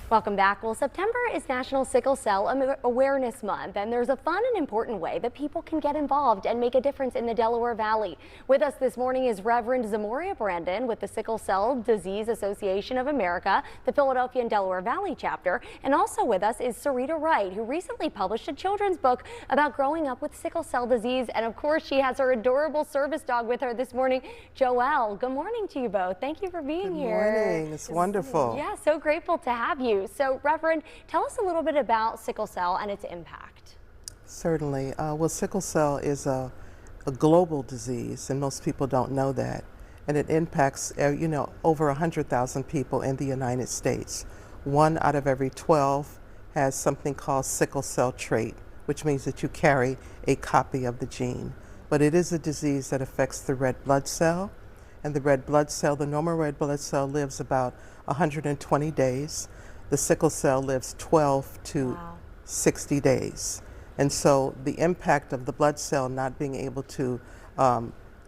Welcome back. Well, September is National Sickle Cell Awareness Month, and there's a fun and important way that people can get involved and make a difference in the Delaware Valley. With us this morning is Reverend Zamoria Brandon with the Sickle Cell Disease Association of America, the Philadelphia and Delaware Valley chapter. And also with us is Sarita Wright, who recently published a children's book about growing up with sickle cell disease. And of course, she has her adorable service dog with her this morning, Joelle. Good morning to you both. Thank you for being here. Good morning. It's wonderful. Yeah, so grateful to have you. So, Reverend, tell us a little bit about sickle cell and its impact. Certainly. Well, sickle cell is a global disease, and most people don't know that. And it impacts, over 100,000 people in the United States. 1 out of every 12 has something called sickle cell trait, which means that you carry a copy of the gene. But it is a disease that affects the red blood cell. And the red blood cell, the normal red blood cell, lives about 120 days. The sickle cell lives 12 to 60 days. And so the impact of the blood cell not being able to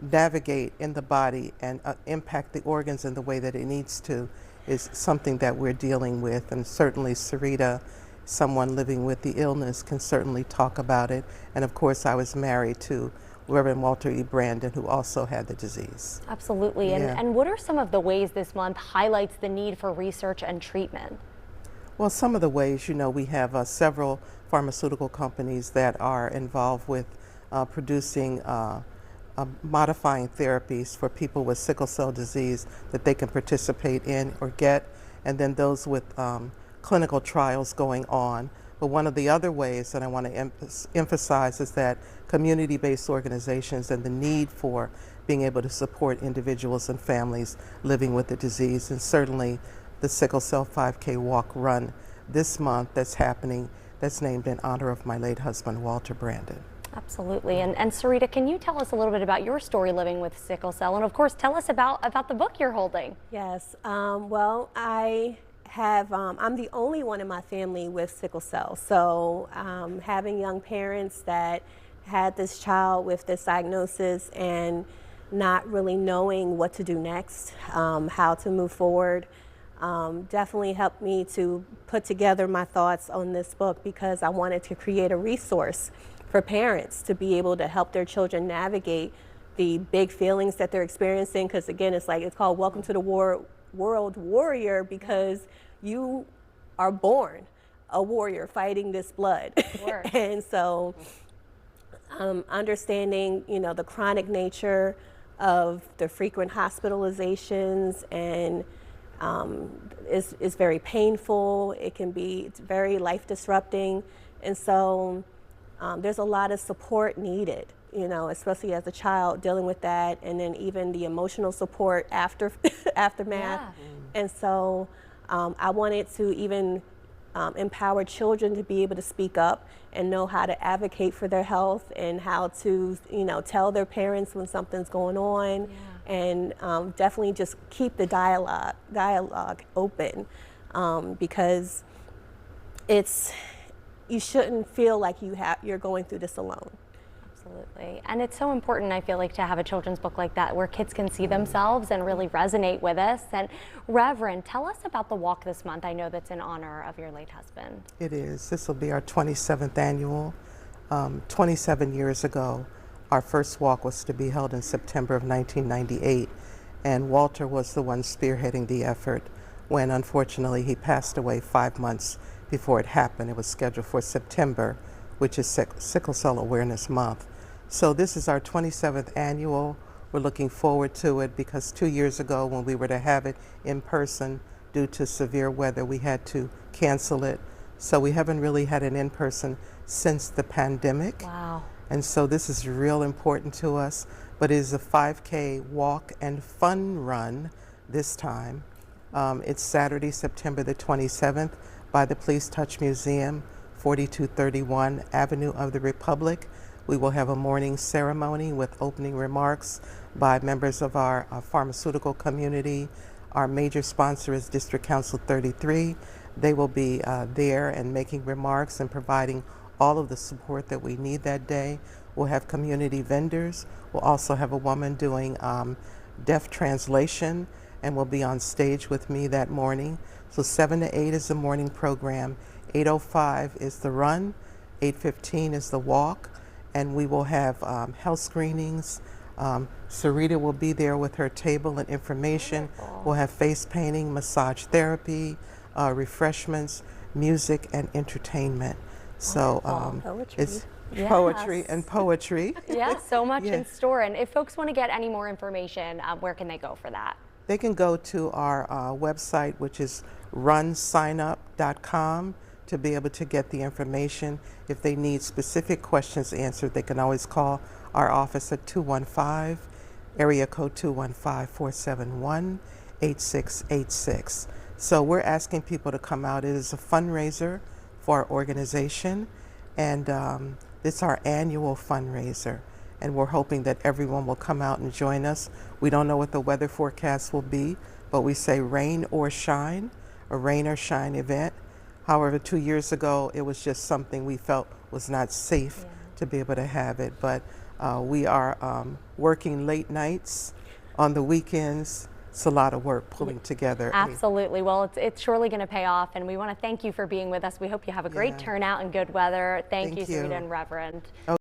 navigate in the body and impact the organs in the way that it needs to is something that we're dealing with. And certainly Sarita, someone living with the illness, can certainly talk about it. And of course, I was married to Reverend Walter E. Brandon, who also had the disease. Absolutely. Yeah. And what are some of the ways this month highlights the need for research and treatment? Well, some of the ways, we have several pharmaceutical companies that are involved with producing modifying therapies for people with sickle cell disease that they can participate in or get, and then those with clinical trials going on. But one of the other ways that I want to emphasize is that community-based organizations and the need for being able to support individuals and families living with the disease, and certainly the Sickle Cell 5K Walk Run this month that's happening, that's named in honor of my late husband, Walter Brandon. Absolutely. And Sarita, can you tell us a little bit about your story living with sickle cell? And of course, tell us about the book you're holding. Yes. Well, I'm the only one in my family with sickle cell. So having young parents that had this child with this diagnosis and not really knowing what to do next, how to move forward, definitely helped me to put together my thoughts on this book, because I wanted to create a resource for parents to be able to help their children navigate the big feelings that they're experiencing. Because again, it's called Welcome to the World Warrior, because you are born a warrior fighting this blood. And so understanding, the chronic nature of the frequent hospitalizations and is very painful. It's very life disrupting. And so there's a lot of support needed, especially as a child dealing with that, and then even the emotional support aftermath. Yeah. And so I wanted to even empower children to be able to speak up and know how to advocate for their health and how to, tell their parents when something's going on. Yeah. And definitely just keep the dialogue open, because you shouldn't feel like you're going through this alone. Absolutely. And it's so important, I feel like, to have a children's book like that where kids can see themselves and really resonate with us. And Reverend, tell us about the walk this month. I know that's in honor of your late husband. It is. This will be our 27th annual. 27 years ago, our first walk was to be held in September of 1998, and Walter was the one spearheading the effort when, unfortunately, he passed away 5 months before it happened. It was scheduled for September, which is Sickle Cell Awareness Month. So this is our 27th annual. We're looking forward to it because 2 years ago, when we were to have it in person, due to severe weather, we had to cancel it. So we haven't really had an in-person since the pandemic. Wow. And so this is real important to us, but it is a 5K walk and fun run this time. It's Saturday, September the 27th by the Please Touch Museum, 4231 Avenue of the Republic. We will have a morning ceremony with opening remarks by members of our pharmaceutical community. Our major sponsor is District Council 33. They will be there and making remarks and providing all of the support that we need that day. We'll have community vendors. We'll also have a woman doing deaf translation and will be on stage with me that morning. So 7 to 8 is the morning program, 8:05 is the run, 8:15 is the walk, and we will have health screenings. Sarita will be there with her table and information. Wonderful. We'll have face painting, massage therapy, refreshments, music, and entertainment. So Poetry. it's Yes. poetry and poetry. Yeah, so much Yeah. in store. And if folks want to get any more information, where can they go for that? They can go to our website, which is runsignup.com, to be able to get the information. If they need specific questions answered, they can always call our office at 215, area code 215-471-8686. So we're asking people to come out. It is a fundraiser for our organization, and it's our annual fundraiser. And we're hoping that everyone will come out and join us. We don't know what the weather forecast will be, but we say rain or shine, a rain or shine event. However, 2 years ago, it was just something we felt was not safe to be able to have it. But we are working late nights on the weekends. It's a lot of work pulling together. Absolutely. Well, it's surely going to pay off, and we want to thank you for being with us. We hope you have a great Yeah. turnout and good weather. Thank you, Thank you. Sarita and Reverend.